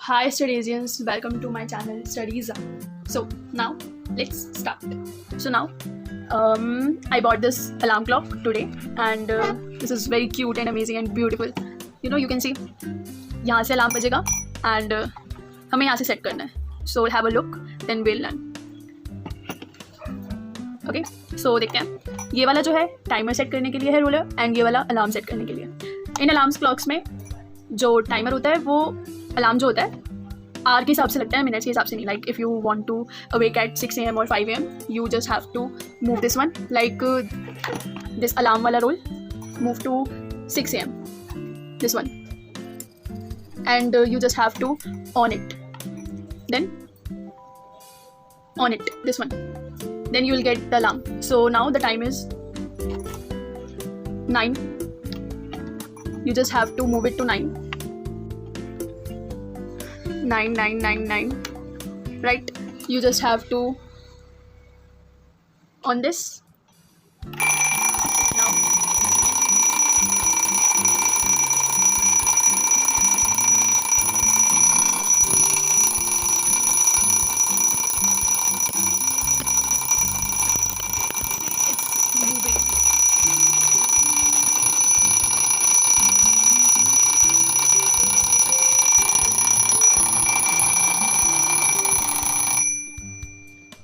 Hi Studiesians, welcome to my channel Studies. So now let's start. So now I bought this alarm clock today and this is very cute and amazing and beautiful. You can see यहाँ से alarm बजेगा and हमें यहाँ से set करना है. So we'll have a look, then we'll learn. Okay, so देखते हैं. ये वाला जो है टाइमर सेट करने के लिए है रूलर एंड ये वाला अलार्म सेट करने के लिए. इन अलार्म्स क्लॉक्स में जो टाइमर होता है वो अलार्म जो होता है आवर के हिसाब से लगता है, मिनट्स के हिसाब से नहीं. Like if you want to awake at 6 AM और 5 AM you just have to move this one, like this alarm वाला roll move to 6 AM, this one, and you just have to on it, then on it, this one, then you will get the alarm. So now the time is 9. You just have to move it to 9. 9 9 9 9, right? You just have to on this now. It's moving.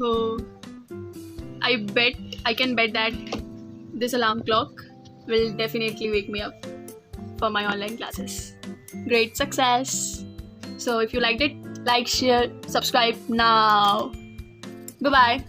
So I can bet that this alarm clock will definitely wake me up for my online classes. Great success. So if you liked it, like, share, subscribe now. Bye bye.